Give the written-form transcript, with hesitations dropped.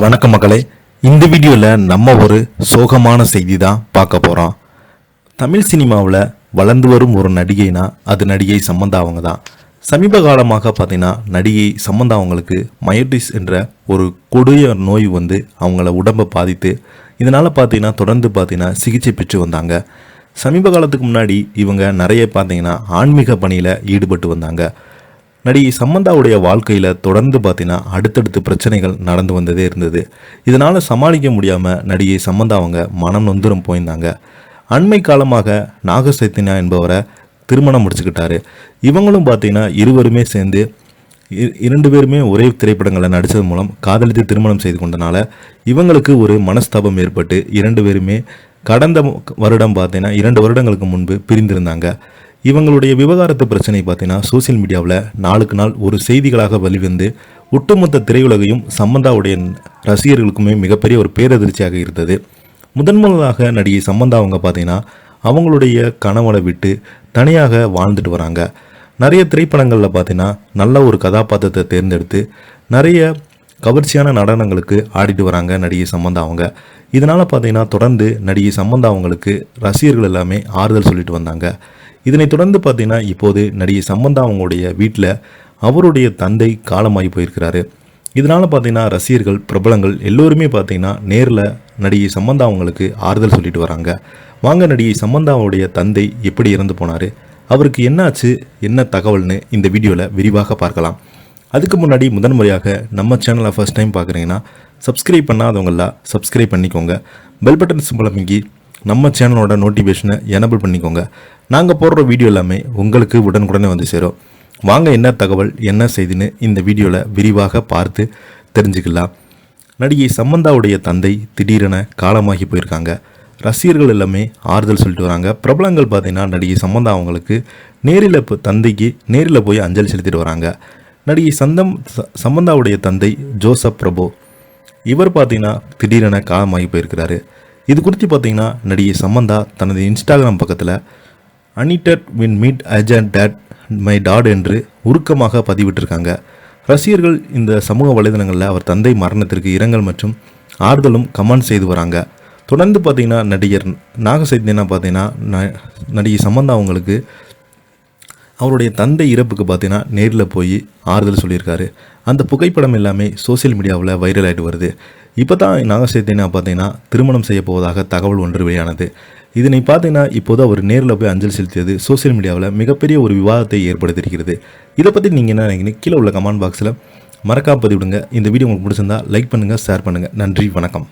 வணக்கம் மக்களே. இந்த வீடியோவில் நம்ம ஒரு சோகமான செய்தி தான் பார்க்க போகிறோம். தமிழ் சினிமாவில் வளர்ந்து வரும் ஒரு நடிகைனா அது நடிகை சமந்தா அவங்க தான். சமீப காலமாக பார்த்தீங்கன்னா நடிகை சமந்தா அவங்களுக்கு மயோட்டிஸ் என்ற ஒரு கொடிய நோய் வந்து அவங்கள உடம்பை பாதித்து இதனால் பார்த்தீங்கன்னா தொடர்ந்து பார்த்தீங்கன்னா சிகிச்சை பெற்று வந்தாங்க. சமீப காலத்துக்கு முன்னாடி இவங்க நிறைய பார்த்தீங்கன்னா ஆன்மீக பணியில் ஈடுபட்டு வந்தாங்க. நடிகை சமந்தாவுடைய வாழ்க்கையில் தொடர்ந்து பார்த்தீங்கன்னா அடுத்தடுத்து பிரச்சனைகள் நடந்து வந்ததே இருந்தது. இதனால் சமாளிக்க முடியாமல் நடிகை சமந்தா அவங்க மனம் நொந்துரம் போயிருந்தாங்க. அண்மை காலமாக நாகசைத்தன்யா என்பவரை திருமணம் முடிச்சுக்கிட்டாரு. இவங்களும் பார்த்தீங்கன்னா இருவருமே சேர்ந்து இரண்டு பேருமே ஒரே திரைப்படங்களில் நடித்தது மூலம் காதலித்து திருமணம் செய்து கொண்டனால இவங்களுக்கு ஒரு மனஸ்தாபம் ஏற்பட்டு இரண்டு பேருமே கடந்த வருடம் பார்த்தீங்கன்னா 2 வருடங்களுக்கு முன்பு பிரிந்திருந்தாங்க. இவங்களுடைய விவகாரத்து பிரச்சனை பார்த்தீங்கன்னா சோசியல் மீடியாவில் நாளுக்கு நாள் ஒரு செய்திகளாக வெளிவந்து ஒட்டுமொத்த திரையுலகையும் சமந்தாவுடைய ரசிகர்களுக்குமே மிகப்பெரிய ஒரு பேரதிர்ச்சியாக இருந்தது. முதன்முதலாக நடிகை சமந்தா அவங்க பார்த்தீங்கன்னா அவங்களுடைய கணவனை விட்டு தனியாக வாழ்ந்துட்டு வராங்க. நிறைய திரைப்படங்களில் பார்த்தீங்கன்னா நல்ல ஒரு கதாபாத்திரத்தை தேர்ந்தெடுத்து நிறைய கவர்ச்சியான நடனங்களுக்கு ஆடிட்டு வராங்க நடிகை சமந்தா அவங்க. இதனால் பார்த்தீங்கன்னா தொடர்ந்து நடிகை சமந்தா அவங்களுக்கு ரசிகர்கள் எல்லாமே ஆறுதல் சொல்லிட்டு வந்தாங்க. இதனை தொடர்ந்து பார்த்தீங்கன்னா இப்போது நடிகை சமந்தா அவங்களுடைய வீட்டில் அவருடைய தந்தை காலமாகி போயிருக்கிறாரு. இதனால் பார்த்தீங்கன்னா ரசிகர்கள் பிரபலங்கள் எல்லோருமே பார்த்தீங்கன்னா நேரில் நடிகை சமந்தா அவங்களுக்கு ஆறுதல் சொல்லிட்டு வராங்க. வாங்க நடிகை சமந்தாவுடைய தந்தை எப்படி இறந்து போனார், அவருக்கு என்னாச்சு, என்ன தகவல்னு இந்த வீடியோவில் விரிவாக பார்க்கலாம். அதுக்கு முன்னாடி முதன்முறையாக நம்ம சேனலை ஃபர்ஸ்ட் டைம் பார்க்குறீங்கன்னா சப்ஸ்கிரைப் பண்ணாதவங்களாம் சப்ஸ்கிரைப் பண்ணிக்கோங்க. பெல் பட்டன் சிம்பல் அமைக்கி நம்ம சேனலோட நோட்டிஃபிகேஷனை எனபிள் பண்ணிக்கோங்க. நாங்கள் போடுற வீடியோ எல்லாமே உங்களுக்கு உடனுக்குடனே வந்து சேரும். வாங்க என்ன தகவல் என்ன செய்தின்னு இந்த வீடியோவில் விரிவாக பார்த்து தெரிஞ்சுக்கலாம். நடிகை சமந்தாவுடைய தந்தை திடீரென காலமாகி போயிருக்காங்க. ரசிகர்கள் எல்லாமே ஆறுதல் சொல்லிட்டு வராங்க. பிரபலங்கள் பார்த்தீங்கன்னா நடிகை சமந்தா அவங்களுக்கு தந்தைக்கு நேரில் போய் அஞ்சலி செலுத்திட்டு வராங்க. நடிகை சமந்தாவுடைய தந்தை ஜோசப் பிரபு இவர் பார்த்தீங்கன்னா திடீரென காலமாகி போயிருக்கிறாரு. இது குறித்து பார்த்தீங்கன்னா நடிகை சமந்தா தனது இன்ஸ்டாகிராம் பக்கத்தில் until we meet again dad my dad என்று உருக்கமாக பதிவிட்டிருக்காங்க. ரசிகர்கள் இந்த சமூக வலைதளங்களில் அவர் தந்தை மரணத்திற்கு இரங்கல் மற்றும் ஆறுதலும் கமெண்ட் செய்து வராங்க. தொடர்ந்து பார்த்தீங்கன்னா நடிகர் நாகசைத்தன்யா பார்த்தீங்கன்னா நடிகை சமந்தா அவங்களுக்கு அவருடைய தந்தை இறப்புக்கு பார்த்தீங்கன்னா நேரில் போய் ஆறுதல் சொல்லியிருக்காரு. அந்த புகைப்படம் எல்லாமே சோசியல் மீடியாவில் வைரல் ஆகிட்டு வருது. இப்போ தான் நாகசைத்தன்யா பார்த்தீங்கன்னா திருமணம் செய்ய போவதாக தகவல் ஒன்று வெளியானது. இதனை பார்த்தீங்கன்னா இப்போது அவர் நேரில் போய் அஞ்சலி செலுத்தியது சோசியல் மீடியாவில் மிகப்பெரிய ஒரு விவாதத்தை ஏற்படுத்தியிருக்கிறது. இதை பற்றி நீங்கள் என்ன நினைக்கிறீங்க? கீழே உள்ள கமெண்ட் பாக்ஸில் மறக்காம பதிவிடுங்க. இந்த வீடியோ உங்களுக்கு பிடிச்சிருந்தா லைக் பண்ணுங்கள், ஷேர் பண்ணுங்கள். நன்றி, வணக்கம்.